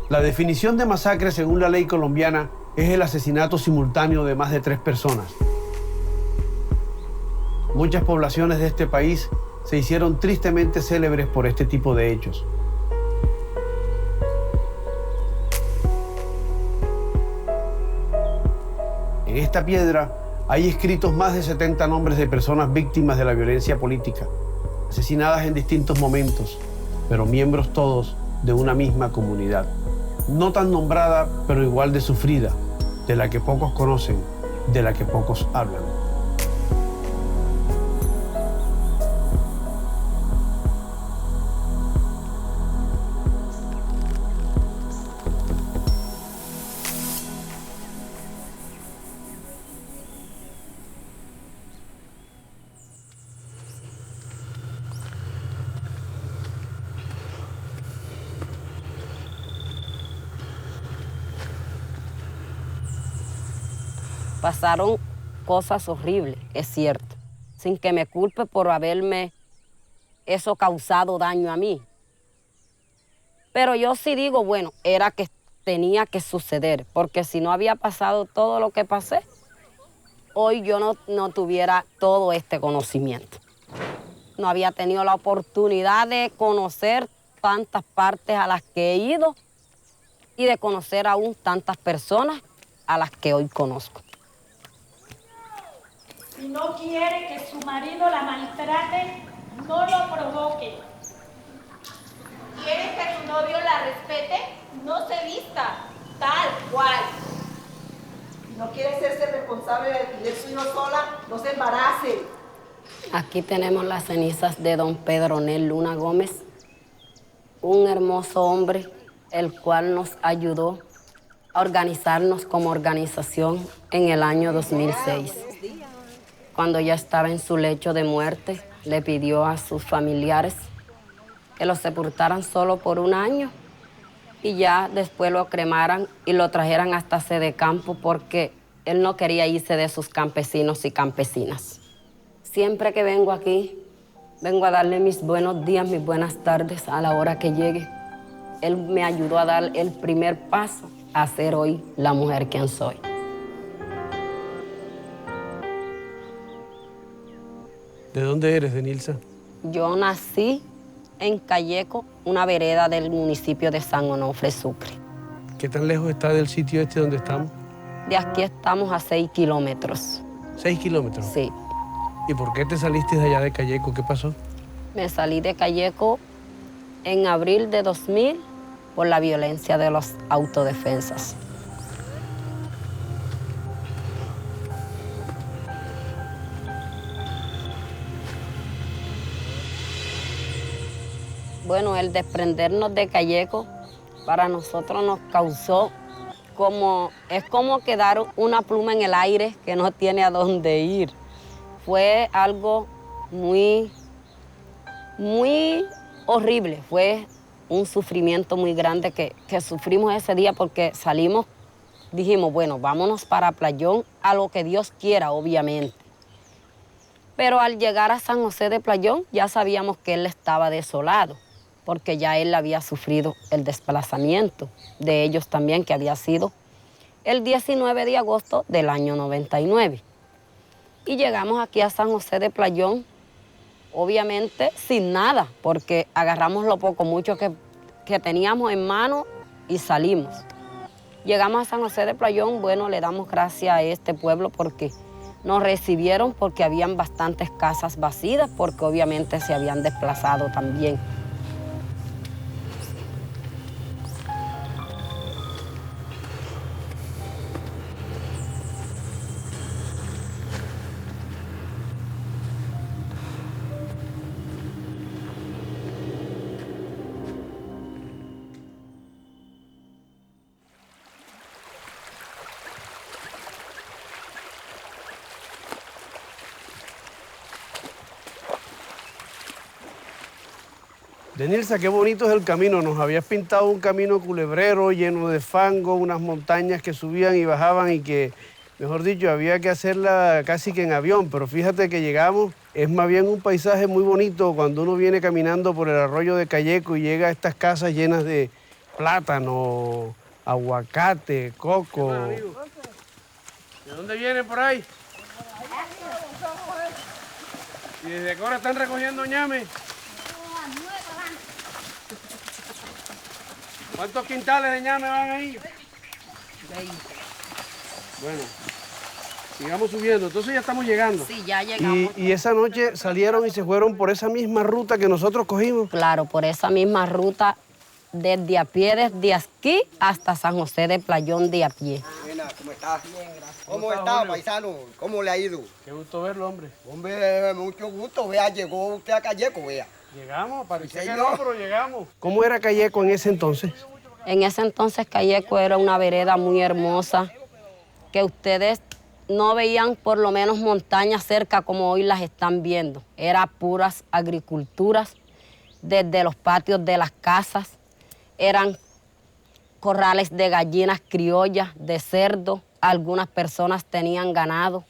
La definición de masacre según la ley colombiana es el asesinato simultáneo de más de 3 personas. Muchas poblaciones de este país se hicieron tristemente célebres por este tipo de hechos. En esta piedra hay escritos más de 70 nombres de personas víctimas de la violencia política, asesinadas en distintos momentos, pero miembros todos de una misma comunidad. No tan nombrada, pero igual de sufrida, de la que pocos conocen, de la que pocos hablan. Pasaron cosas horribles, es cierto, sin que me culpe por haberme eso causado daño a mí. Pero yo sí digo, bueno, era que tenía que suceder, porque si no había pasado todo lo que pasé, hoy yo no tuviera todo este conocimiento. No había tenido la oportunidad de conocer tantas partes a las que he ido y de conocer aún tantas personas a las que hoy conozco. Si no quiere que su marido la maltrate, no lo provoque. ¿Quieres que tu novio la respete? No se vista tal cual. Si no quiere hacerse responsable de su hijo sola, no se embarace. Aquí tenemos las cenizas de don Pedro Nel Luna Gómez, un hermoso hombre, el cual nos ayudó a organizarnos como organización en el año 2006. Cuando ya estaba en su lecho de muerte, le pidió a sus familiares que lo sepultaran solo por un año y ya después lo cremaran y lo trajeran hasta Sedecampo porque él no quería irse de sus campesinos y campesinas. Siempre que vengo aquí, vengo a darle mis buenos días, mis buenas tardes a la hora que llegue. Él me ayudó a dar el primer paso a ser hoy la mujer quien soy. ¿De dónde eres, Denilza? Yo nací en Calleco, una vereda del municipio de San Onofre, Sucre. ¿Qué tan lejos está del sitio este donde estamos? De aquí estamos a 6 kilómetros. ¿6 kilómetros? Sí. ¿Y por qué te saliste de allá de Calleco? ¿Qué pasó? Me salí de Calleco en abril de 2000 por la violencia de las autodefensas. Bueno, el desprendernos de Calleco para nosotros nos causó es como quedar una pluma en el aire que no tiene a dónde ir. Fue algo muy horrible, fue un sufrimiento muy grande que sufrimos ese día porque salimos, dijimos, bueno, vámonos para Playón, a lo que Dios quiera, obviamente. Pero al llegar a San José de Playón ya sabíamos que él estaba desolado, porque ya él había sufrido el desplazamiento de ellos también, que había sido el 19 de agosto del año 99. Y llegamos aquí a San José de Playón, obviamente sin nada, porque agarramos lo poco, mucho que teníamos en mano y salimos. Llegamos a San José de Playón, bueno, le damos gracias a este pueblo porque nos recibieron, porque habían bastantes casas vacías, porque obviamente se habían desplazado también. Denilza, qué bonito es el camino. Nos habías pintado un camino culebrero, lleno de fango, unas montañas que subían y bajaban y que, mejor dicho, había que hacerla casi que en avión. Pero fíjate que llegamos, es más bien un paisaje muy bonito cuando uno viene caminando por el arroyo de Calleco y llega a estas casas llenas de plátano, aguacate, coco. ¿De dónde vienen por ahí? ¿Y desde ahora están recogiendo ñame? ¿Cuántos quintales de ñame van ahí? 20. Bueno, sigamos subiendo. Entonces ya estamos llegando. Sí, ya llegamos. Y esa noche salieron y se fueron por esa misma ruta que nosotros cogimos. Claro, por esa misma ruta, desde a pie, desde aquí hasta San José de Playón de a pie. Buena, ¿cómo estás? Bien, gracias. ¿Cómo está, paisano? ¿Cómo le ha ido? Qué gusto verlo, hombre. Hombre, mucho gusto. Vea, llegó usted a Calleco, vea. Llegamos, parecía Sí, que señor. no, pero llegamos. ¿Cómo era Calleco en ese entonces? En ese entonces Calleco era una vereda muy hermosa, que ustedes no veían por lo menos montañas cerca como hoy las están viendo. Era puras agriculturas, desde los patios de las casas, eran corrales de gallinas criollas, de cerdo, algunas personas tenían ganado.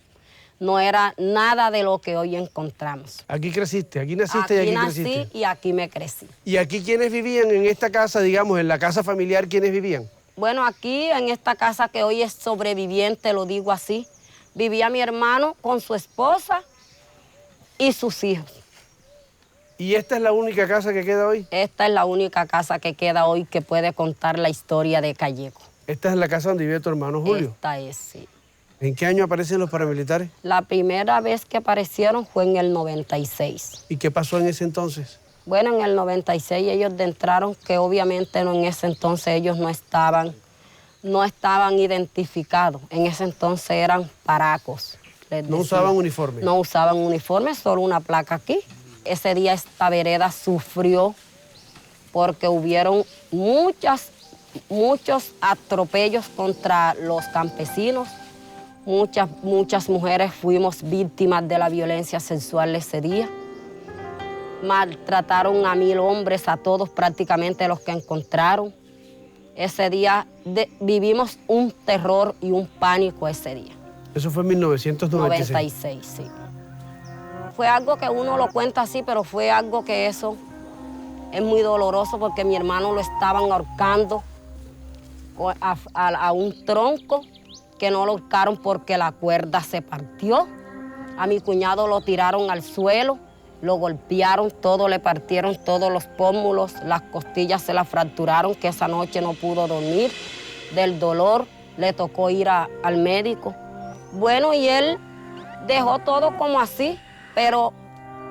No era nada de lo que hoy encontramos. Aquí creciste, aquí naciste y Aquí aquí nací creciste. y aquí me crecí. ¿Y aquí quiénes vivían en esta casa, digamos, en la casa familiar, quiénes vivían? Bueno, aquí en esta casa que hoy es sobreviviente, lo digo así, vivía mi hermano con su esposa y sus hijos. ¿Y esta es la única casa que queda hoy? Esta es la única casa que queda hoy que puede contar la historia de Calleco. Esta es la casa donde vive tu hermano Julio. Esta es, sí. ¿En qué año aparecen los paramilitares? La primera vez que aparecieron fue en el 96. ¿Y qué pasó en ese entonces? Bueno, en el 96 ellos entraron, que obviamente no, en ese entonces ellos no estaban identificados. En ese entonces eran paracos. No usaban uniforme. No usaban uniforme, solo una placa aquí. Ese día esta vereda sufrió porque hubieron muchos atropellos contra los campesinos. Muchas mujeres fuimos víctimas de la violencia sexual ese día. Maltrataron a 1000 hombres, a todos prácticamente los que encontraron. Ese día vivimos un terror y un pánico ese día. Eso fue en 1996. 96, sí. Fue algo que uno lo cuenta así, pero fue algo que eso es muy doloroso porque mi hermano lo estaban ahorcando a un tronco, que no lo ahorcaron porque la cuerda se partió. A mi cuñado lo tiraron al suelo, lo golpearon, todo le partieron, todos los pómulos, las costillas se las fracturaron, que esa noche no pudo dormir del dolor, le tocó ir al médico. Bueno, y él dejó todo como así, pero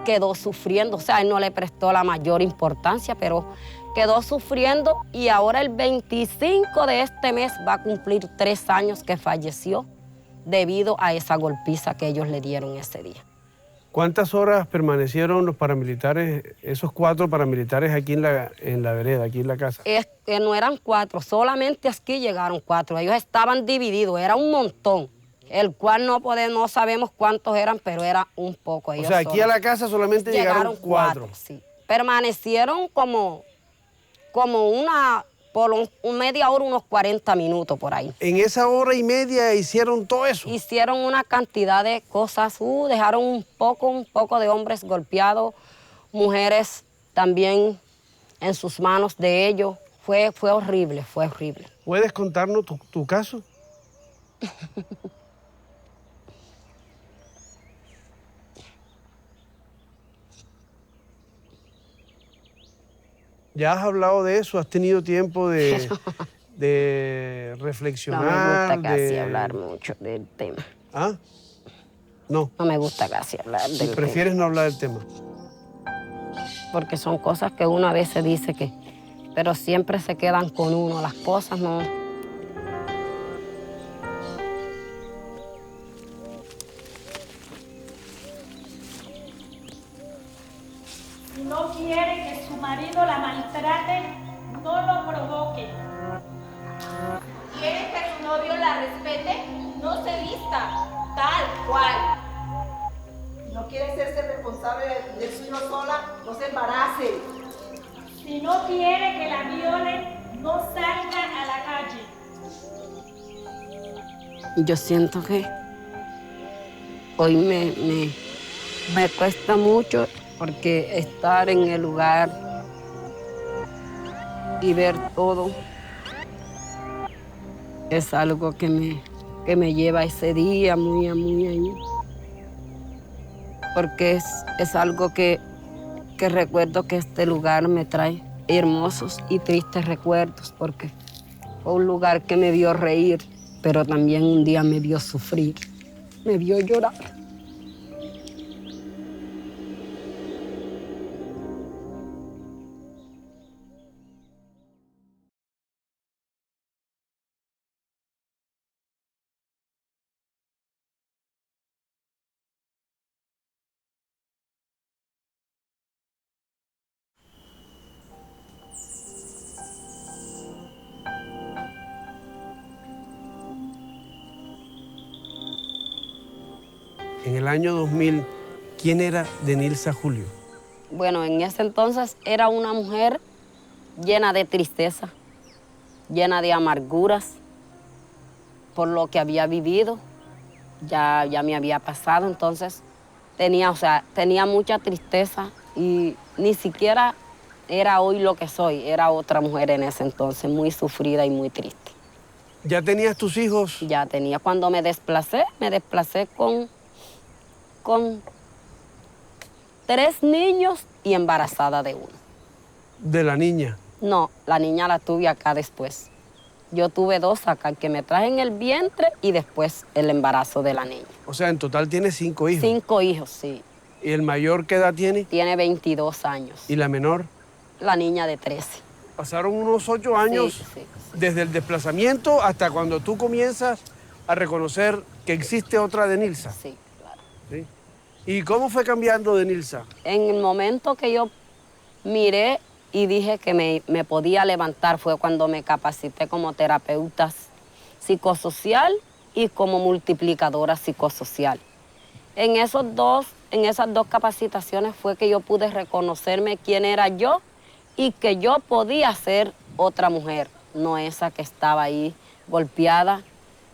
quedó sufriendo, o sea, él no le prestó la mayor importancia, pero quedó sufriendo y ahora el 25 de este mes va a cumplir 3 años que falleció debido a esa golpiza que ellos le dieron ese día. ¿Cuántas horas permanecieron los paramilitares, esos 4 paramilitares aquí en la vereda, aquí en la casa? No eran 4, solamente aquí llegaron 4. Ellos estaban divididos, era un montón, el cual no sabemos cuántos eran, pero era un poco. O sea, aquí a la casa solamente llegaron 4. Sí. Permanecieron como por media hora, unos 40 minutos por ahí. En esa hora y media hicieron todo eso. Hicieron una cantidad de cosas, dejaron un poco de hombres golpeados, mujeres también en sus manos de ellos. Fue horrible, fue horrible. ¿Puedes contarnos tu caso? ¿Ya has hablado de eso? ¿Has tenido tiempo de reflexionar? No me gusta casi hablar mucho del tema. ¿Ah? No. No me gusta casi hablar del tema. ¿Prefieres no hablar del tema? Porque son cosas que uno a veces dice que, pero siempre se quedan con uno. Las cosas no. Si no quiere que su marido la maltrate, no lo provoque. ¿Quiere que su novio la respete? No se vista, tal cual. No quiere hacerse responsable de su hijo sola, no se embarace. Si no quiere que la violen, no salga a la calle. Yo siento que hoy me cuesta mucho porque estar en el lugar y ver todo es algo que me lleva ese día muy ahí. Porque es algo que recuerdo que este lugar me trae hermosos y tristes recuerdos, porque fue un lugar que me vio reír, pero también un día me vio sufrir, me vio llorar. En el año 2000, ¿quién era Denilza Julio? Bueno, en ese entonces era una mujer llena de tristeza, llena de amarguras por lo que había vivido. Ya me había pasado, entonces tenía mucha tristeza y ni siquiera era hoy lo que soy, era otra mujer en ese entonces, muy sufrida y muy triste. ¿Ya tenías tus hijos? Ya tenía. Cuando me desplacé con 3 niños y embarazada de uno. ¿De la niña? No, la niña la tuve acá después. Yo tuve 2 acá, que me traje en el vientre y después el embarazo de la niña. O sea, en total tienes 5 hijos. 5 hijos, sí. ¿Y el mayor qué edad tiene? Tiene 22 años. ¿Y la menor? La niña de 13. Pasaron unos 8 años Sí. desde el desplazamiento hasta cuando tú comienzas a reconocer que existe otra Denilza. Sí, claro. ¿Sí? ¿Y cómo fue cambiando Denilza? En el momento que yo miré y dije que me podía levantar fue cuando me capacité como terapeuta psicosocial y como multiplicadora psicosocial. En esas dos capacitaciones fue que yo pude reconocerme quién era yo y que yo podía ser otra mujer, no esa que estaba ahí golpeada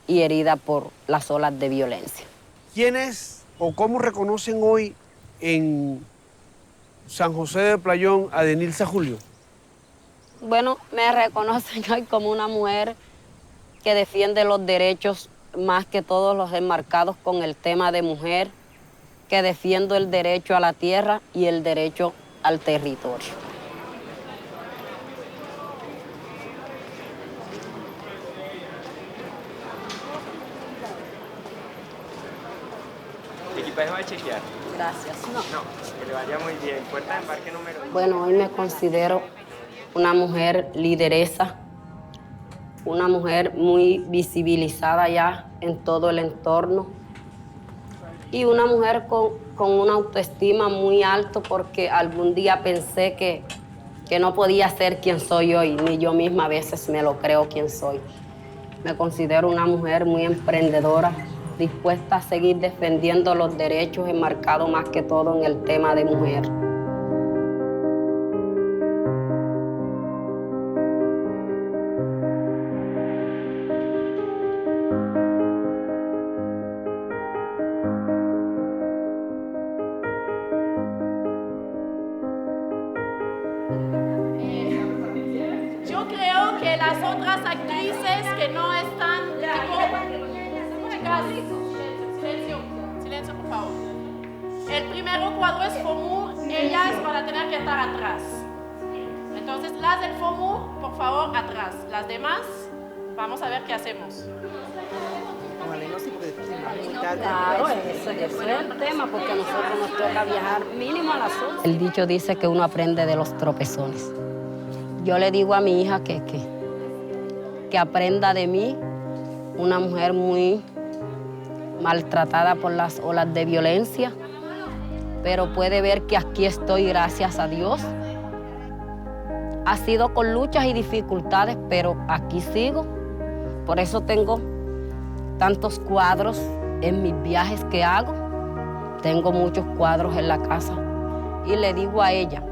y herida por las olas de violencia. ¿Quiénes o cómo reconocen hoy en San José de Playón a Denilza Julio? Bueno, me reconocen hoy como una mujer que defiende los derechos más que todos los enmarcados con el tema de mujer, que defiendo el derecho a la tierra y el derecho al territorio. ¿Equipaje va a chequear? Gracias. No, que le vaya muy bien. Puerta de embarque número 1. Bueno, hoy me considero una mujer lideresa, una mujer muy visibilizada ya en todo el entorno y una mujer con una autoestima muy alta porque algún día pensé que no podía ser quien soy hoy, ni yo misma a veces me lo creo quien soy. Me considero una mujer muy emprendedora, dispuesta a seguir defendiendo los derechos enmarcados más que todo en el tema de mujer. Yo creo que las otras actrices que no están... Chicas, silencio por favor. El primer cuadro es FOMU, ellas van a tener que estar atrás. Entonces las del FOMU, por favor, atrás. Las demás, vamos a ver qué hacemos. Claro, ese es el tema, porque a nosotros nos toca viajar mínimo a las 11. El dicho dice que uno aprende de los tropezones. Yo le digo a mi hija que aprenda de mí, una mujer muy maltratada por las olas de violencia, pero puede ver que aquí estoy gracias a Dios. Ha sido con luchas y dificultades, pero aquí sigo. Por eso tengo tantos cuadros en mis viajes que hago. Tengo muchos cuadros en la casa. Y le digo a ella,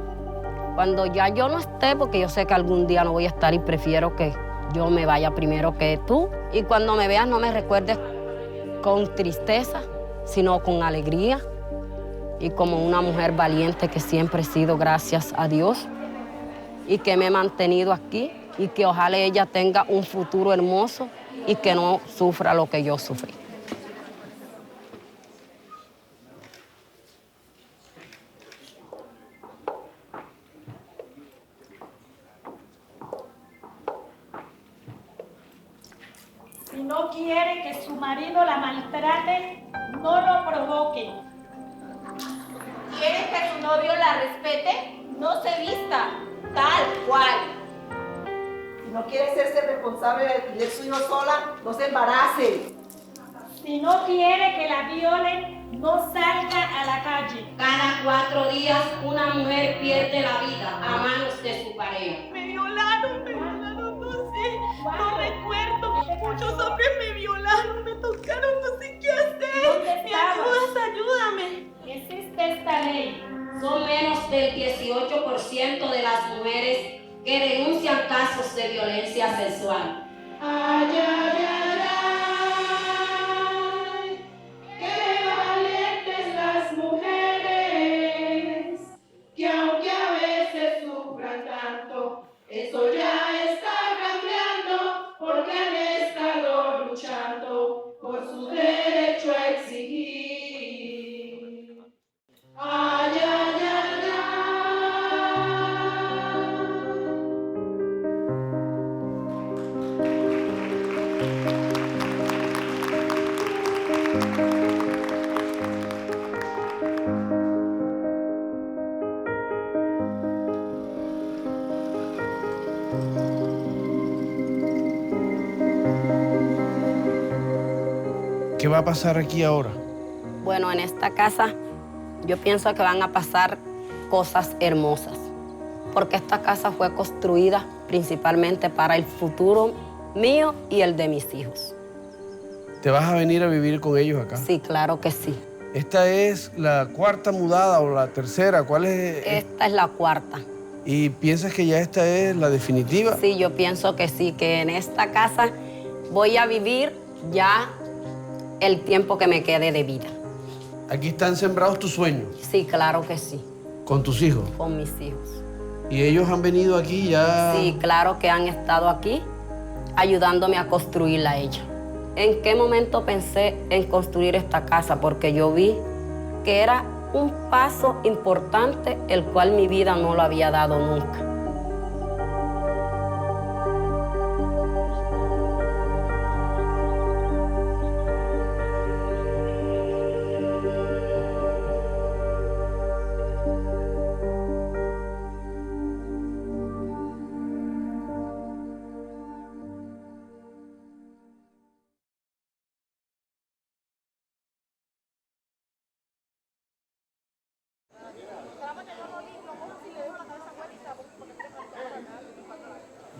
cuando ya yo no esté, porque yo sé que algún día no voy a estar y prefiero que yo me vaya primero que tú. Y cuando me veas no me recuerdes con tristeza, sino con alegría y como una mujer valiente que siempre he sido, gracias a Dios. y que me he mantenido aquí y que ojalá ella tenga un futuro hermoso y que no sufra lo que yo sufrí. Si no quiere que su marido la maltrate, no lo provoque. ¿Quiere que su novio la respete? No se vista tal cual. Si no quiere hacerse responsable de tener su hijo sola, no se embarace. Si no quiere que la violen, no salga a la calle. Cada 4 días una mujer pierde la vida a manos de su pareja. Me violaron, no sé, no recuerdo. Muchos hombres me violaron, me tocaron, no sé qué hacer. ¿Dónde ¿Me estabas? ayudas? Ayúdame. Existe esta ley. Son menos del 18% de las mujeres que denuncian casos de violencia sexual. Ay, ay, ay, ay, qué valientes las mujeres, que aunque a veces sufran tanto, eso ya está cambiando, porque han estado luchando por su derecho a exigir. Ay, ay, ay, ay. ¿Qué va a pasar aquí ahora? Bueno, en esta casa yo pienso que van a pasar cosas hermosas, porque esta casa fue construida principalmente para el futuro mío y el de mis hijos. ¿Te vas a venir a vivir con ellos acá? Sí, claro que sí. ¿Esta es la 4ª mudada o la 3ª? ¿Cuál es? Esta es la 4ª. ¿Y piensas que ya esta es la definitiva? Sí, yo pienso que sí, que en esta casa voy a vivir ya el tiempo que me quede de vida. Aquí están sembrados tus sueños. Sí, claro que sí, ¿Con tus hijos? con mis hijos. ¿Y ellos han venido aquí ya? Sí, claro que han estado aquí ayudándome a construirla a ella. ¿En qué momento pensé en construir esta casa? Porque yo vi que era un paso importante, el cual mi vida no lo había dado nunca.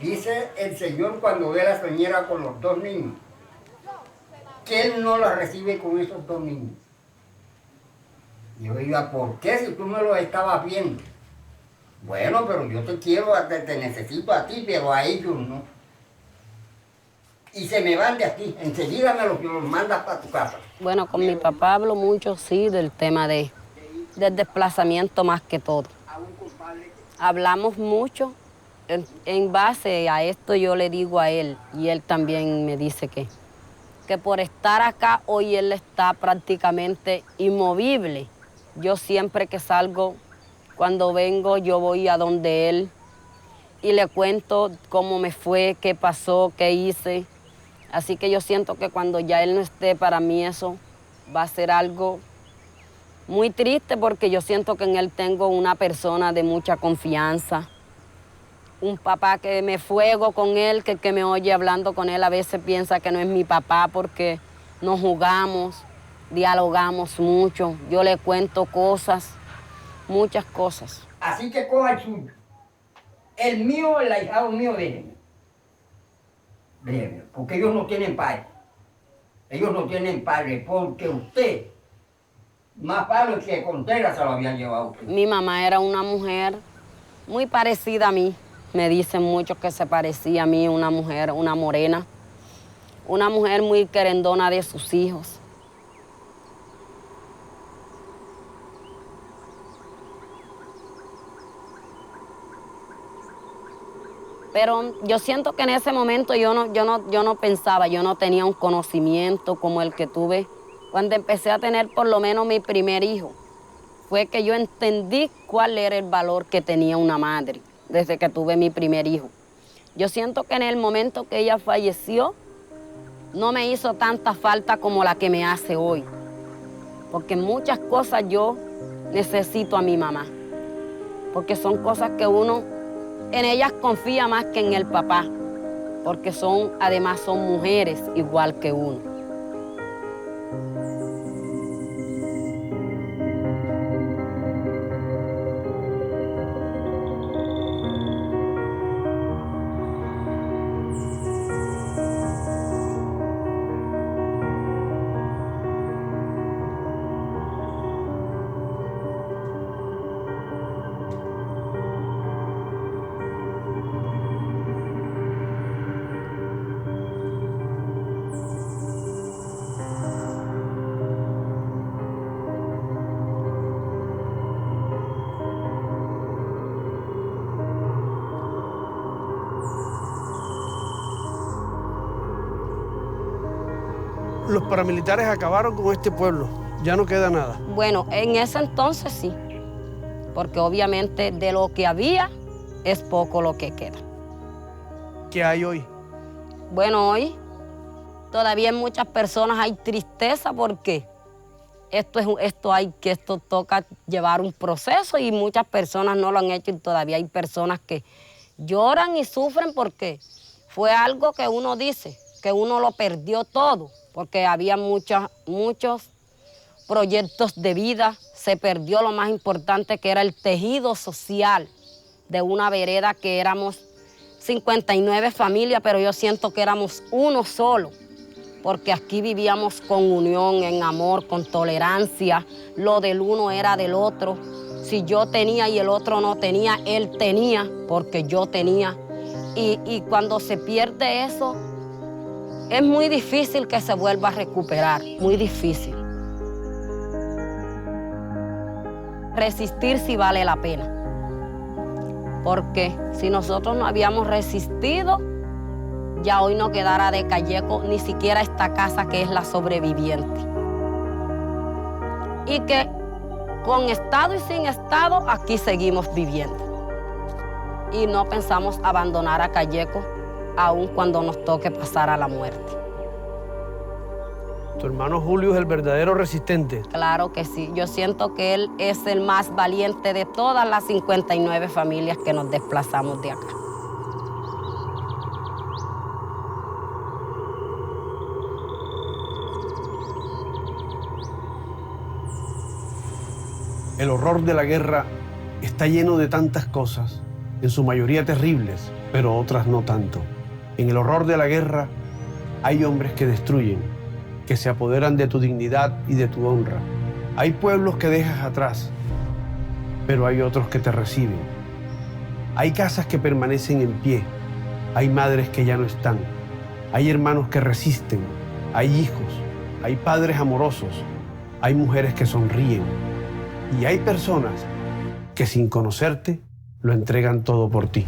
Dice el Señor cuando ve a la señora con los 2 niños, que Él no la recibe con esos 2 niños. Yo digo, ¿por qué si tú no los estabas viendo? Bueno, pero yo te quiero, te necesito a ti, pero a ellos no. Y se me van de aquí, enseguida me los mandas para tu casa. Bueno, con mi papá hablo mucho, sí, del tema del desplazamiento más que todo. Hablamos mucho. En base a esto yo le digo a él, y él también me dice que por estar acá hoy él está prácticamente inmovible. Yo siempre que salgo, cuando vengo, yo voy a donde él y le cuento cómo me fue, qué pasó, qué hice. Así que yo siento que cuando ya él no esté, para mí eso va a ser algo muy triste, porque yo siento que en él tengo una persona de mucha confianza. Un papá que me fuego con él, que el que me oye hablando con él a veces piensa que no es mi papá porque nos jugamos, dialogamos mucho, yo le cuento cosas, muchas cosas. Así que coja el suyo. El mío, el ahijado mío, déjenme. Déjenme, porque ellos no tienen padre. Ellos no tienen padre, porque usted, más padre que Contreras se lo habían llevado usted. Mi mamá era una mujer muy parecida a mí. Me dicen muchos que se parecía a mí, una mujer, una morena, una mujer muy querendona de sus hijos. Pero yo siento que en ese momento yo no pensaba, yo no tenía un conocimiento como el que tuve cuando empecé a tener por lo menos mi primer hijo. Fue que yo entendí cuál era el valor que tenía una madre desde que tuve mi primer hijo. Yo siento que en el momento que ella falleció, no me hizo tanta falta como la que me hace hoy. Porque en muchas cosas yo necesito a mi mamá. Porque son cosas que uno en ellas confía más que en el papá. Porque además son mujeres igual que uno. Los paramilitares acabaron con este pueblo, ya no queda nada. Bueno, en ese entonces sí, porque obviamente de lo que había es poco lo que queda. ¿Qué hay hoy? Bueno, hoy todavía en muchas personas hay tristeza porque esto toca llevar un proceso y muchas personas no lo han hecho y todavía hay personas que lloran y sufren porque fue algo que uno dice, que uno lo perdió todo, porque había muchos proyectos de vida, se perdió lo más importante que era el tejido social de una vereda que éramos 59 familias, pero yo siento que éramos uno solo, porque aquí vivíamos con unión, en amor, con tolerancia, lo del uno era del otro. Si yo tenía y el otro no tenía, él tenía, porque yo tenía. Y cuando se pierde eso, es muy difícil que se vuelva a recuperar, muy difícil. Resistir sí vale la pena, porque si nosotros no habíamos resistido, ya hoy no quedara de Calleco ni siquiera esta casa que es la sobreviviente. Y que con estado y sin estado aquí seguimos viviendo. Y no pensamos abandonar a Calleco aun cuando nos toque pasar a la muerte. Tu hermano Julio es el verdadero resistente. Claro que sí. Yo siento que él es el más valiente de todas las 59 familias que nos desplazamos de acá. El horror de la guerra está lleno de tantas cosas, en su mayoría terribles, pero otras no tanto. En el horror de la guerra hay hombres que destruyen, que se apoderan de tu dignidad y de tu honra. Hay pueblos que dejas atrás, pero hay otros que te reciben. Hay casas que permanecen en pie, hay madres que ya no están, hay hermanos que resisten, hay hijos, hay padres amorosos, hay mujeres que sonríen y hay personas que sin conocerte lo entregan todo por ti.